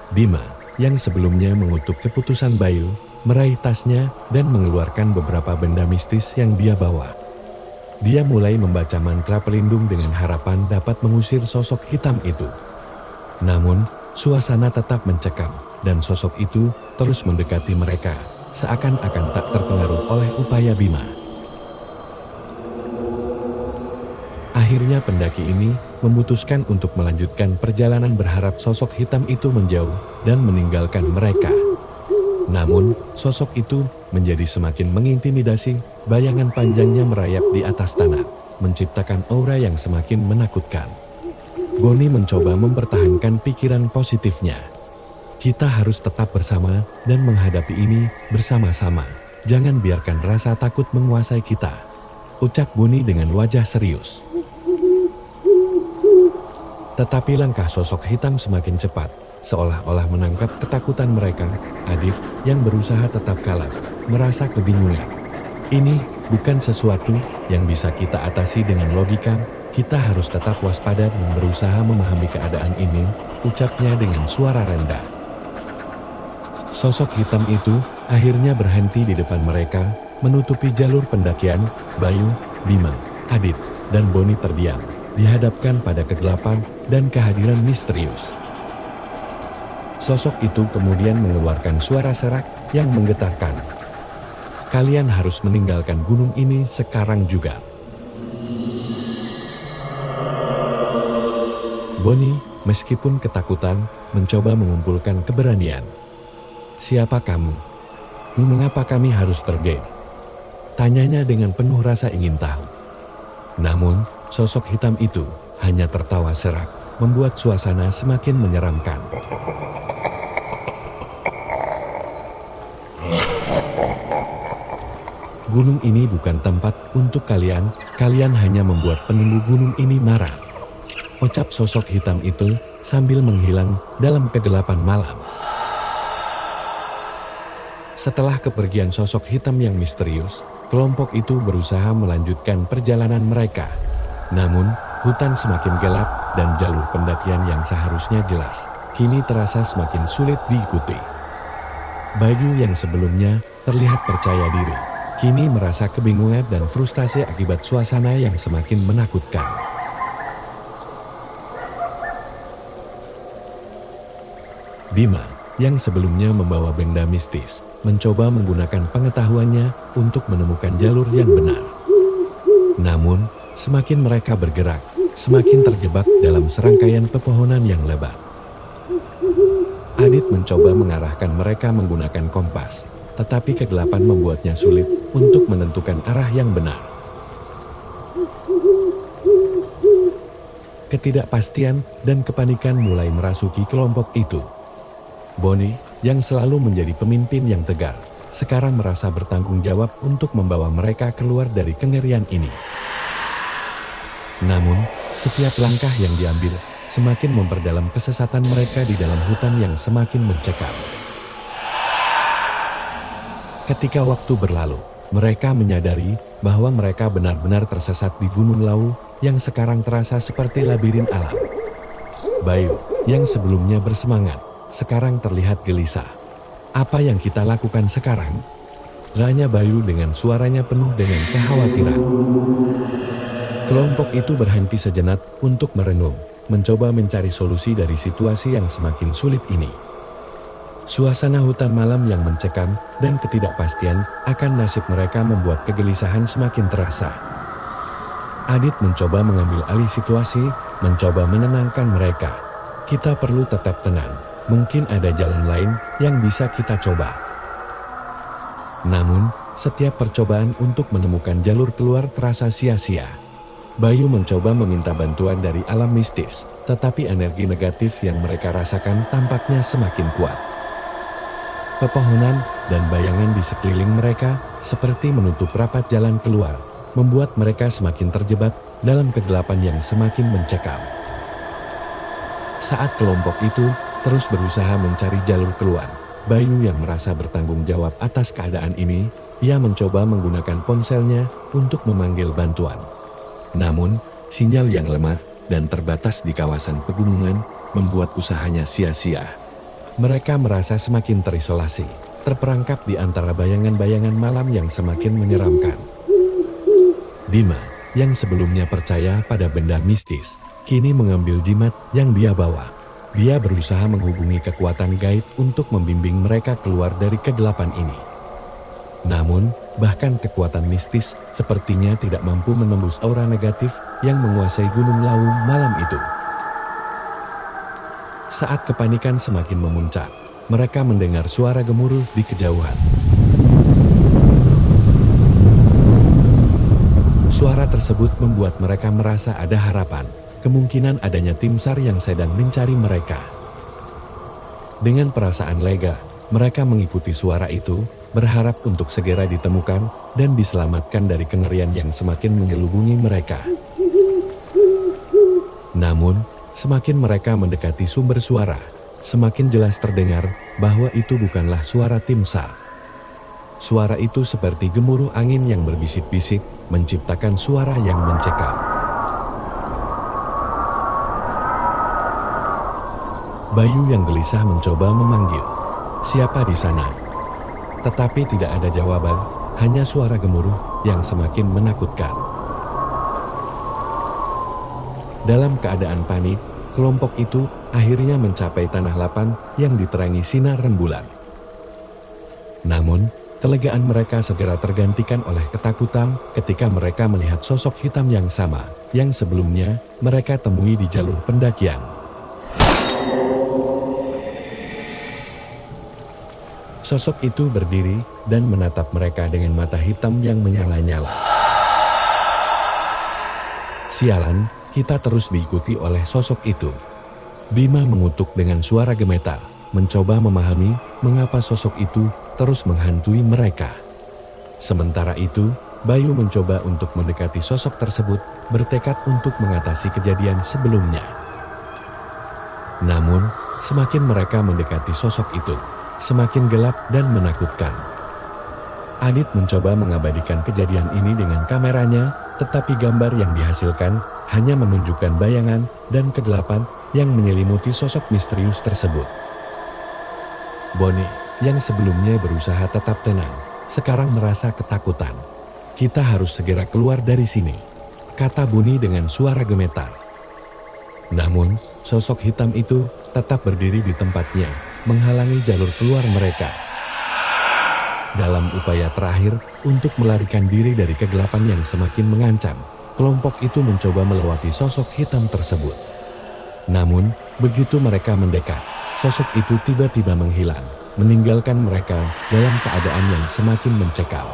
Bima, yang sebelumnya mengutuk keputusan Bayu, meraih tasnya dan mengeluarkan beberapa benda mistis yang dia bawa. Dia mulai membaca mantra pelindung dengan harapan dapat mengusir sosok hitam itu. Namun, suasana tetap mencekam, dan sosok itu terus mendekati mereka, seakan-akan tak terpengaruh oleh upaya Bima. Akhirnya pendaki ini memutuskan untuk melanjutkan perjalanan berharap sosok hitam itu menjauh dan meninggalkan mereka. Namun, sosok itu menjadi semakin mengintimidasi, bayangan panjangnya merayap di atas tanah, menciptakan aura yang semakin menakutkan. Bonnie mencoba mempertahankan pikiran positifnya. Kita harus tetap bersama dan menghadapi ini bersama-sama. Jangan biarkan rasa takut menguasai kita, ucap Bonnie dengan wajah serius. Tetapi langkah sosok hitam semakin cepat, seolah-olah menangkap ketakutan mereka. Adit, yang berusaha tetap kalem, merasa kebingungan. Ini bukan sesuatu yang bisa kita atasi dengan logika. Kita harus tetap waspada dan berusaha memahami keadaan ini, ucapnya dengan suara rendah. Sosok hitam itu akhirnya berhenti di depan mereka, menutupi jalur pendakian. Bayu, Bima, Adit, dan Bonnie terdiam, dihadapkan pada kegelapan dan kehadiran misterius. Sosok itu kemudian mengeluarkan suara serak yang menggetarkan. Kalian harus meninggalkan gunung ini sekarang juga. Bonnie, meskipun ketakutan, mencoba mengumpulkan keberanian. Siapa kamu? Mengapa kami harus pergi? Tanyanya dengan penuh rasa ingin tahu. Namun, sosok hitam itu hanya tertawa serak, membuat suasana semakin menyeramkan. Gunung ini bukan tempat untuk kalian, kalian hanya membuat penunggu gunung ini marah, ucap sosok hitam itu sambil menghilang dalam kegelapan malam. Setelah kepergian sosok hitam yang misterius, kelompok itu berusaha melanjutkan perjalanan mereka. Namun, hutan semakin gelap dan jalur pendakian yang seharusnya jelas, kini terasa semakin sulit diikuti. Bayu yang sebelumnya terlihat percaya diri, kini merasa kebingungan dan frustasi akibat suasana yang semakin menakutkan. Bima, yang sebelumnya membawa benda mistis, mencoba menggunakan pengetahuannya untuk menemukan jalur yang benar. Namun, semakin mereka bergerak, semakin terjebak dalam serangkaian pepohonan yang lebat. Adit mencoba mengarahkan mereka menggunakan kompas, tetapi kegelapan membuatnya sulit untuk menentukan arah yang benar. Ketidakpastian dan kepanikan mulai merasuki kelompok itu. Bonnie, yang selalu menjadi pemimpin yang tegar, sekarang merasa bertanggung jawab untuk membawa mereka keluar dari kengerian ini. Namun, setiap langkah yang diambil semakin memperdalam kesesatan mereka di dalam hutan yang semakin mencekam. Ketika waktu berlalu, mereka menyadari bahwa mereka benar-benar tersesat di Gunung Lawu yang sekarang terasa seperti labirin alam. Bayu, yang sebelumnya bersemangat, sekarang terlihat gelisah. Apa yang kita lakukan sekarang? Tanya Bayu dengan suaranya penuh dengan kekhawatiran. Kelompok itu berhenti sejenak untuk merenung, mencoba mencari solusi dari situasi yang semakin sulit ini. Suasana hutan malam yang mencekam dan ketidakpastian akan nasib mereka membuat kegelisahan semakin terasa. Adit mencoba mengambil alih situasi, mencoba menenangkan mereka. Kita perlu tetap tenang. Mungkin ada jalan lain yang bisa kita coba. Namun, setiap percobaan untuk menemukan jalur keluar terasa sia-sia. Bayu mencoba meminta bantuan dari alam mistis, tetapi energi negatif yang mereka rasakan tampaknya semakin kuat. Pepohonan dan bayangan di sekeliling mereka seperti menutup rapat jalan keluar, membuat mereka semakin terjebak dalam kegelapan yang semakin mencekam. Saat kelompok itu terus berusaha mencari jalur keluar, Bayu yang merasa bertanggung jawab atas keadaan ini, ia mencoba menggunakan ponselnya untuk memanggil bantuan. Namun, sinyal yang lemah dan terbatas di kawasan pegunungan membuat usahanya sia-sia. Mereka merasa semakin terisolasi, terperangkap di antara bayangan-bayangan malam yang semakin menyeramkan. Bima, yang sebelumnya percaya pada benda mistis, kini mengambil jimat yang dia bawa. Dia berusaha menghubungi kekuatan gaib untuk membimbing mereka keluar dari kegelapan ini. Namun, bahkan kekuatan mistis sepertinya tidak mampu menembus aura negatif yang menguasai Gunung Lawu malam itu. Saat kepanikan semakin memuncak, mereka mendengar suara gemuruh di kejauhan. Suara tersebut membuat mereka merasa ada harapan, kemungkinan adanya tim SAR yang sedang mencari mereka. Dengan perasaan lega, mereka mengikuti suara itu, berharap untuk segera ditemukan dan diselamatkan dari kengerian yang semakin menyelubungi mereka. Namun, semakin mereka mendekati sumber suara, semakin jelas terdengar bahwa itu bukanlah suara tim SAR. Suara itu seperti gemuruh angin yang berbisik-bisik, menciptakan suara yang mencekam. Bayu yang gelisah mencoba memanggil, "Siapa di sana?" Tetapi tidak ada jawaban, hanya suara gemuruh yang semakin menakutkan. Dalam keadaan panik, kelompok itu akhirnya mencapai tanah lapang yang diterangi sinar rembulan. Namun, kelegaan mereka segera tergantikan oleh ketakutan ketika mereka melihat sosok hitam yang sama yang sebelumnya mereka temui di jalur pendakian. Sosok itu berdiri dan menatap mereka dengan mata hitam yang menyala-nyala. Sialan, kita terus diikuti oleh sosok itu. Bima mengutuk dengan suara gemetar, mencoba memahami mengapa sosok itu terus menghantui mereka. Sementara itu, Bayu mencoba untuk mendekati sosok tersebut, bertekad untuk mengatasi kejadian sebelumnya. Namun, semakin mereka mendekati sosok itu, semakin gelap dan menakutkan. Adit mencoba mengabadikan kejadian ini dengan kameranya, tetapi gambar yang dihasilkan hanya menunjukkan bayangan dan kegelapan yang menyelimuti sosok misterius tersebut. Boni, yang sebelumnya berusaha tetap tenang, sekarang merasa ketakutan. "Kita harus segera keluar dari sini," kata Buni dengan suara gemetar. Namun, sosok hitam itu tetap berdiri di tempatnya, menghalangi jalur keluar mereka. Dalam upaya terakhir untuk melarikan diri dari kegelapan yang semakin mengancam, kelompok itu mencoba melewati sosok hitam tersebut. Namun, begitu mereka mendekat, sosok itu tiba-tiba menghilang, meninggalkan mereka dalam keadaan yang semakin mencekam.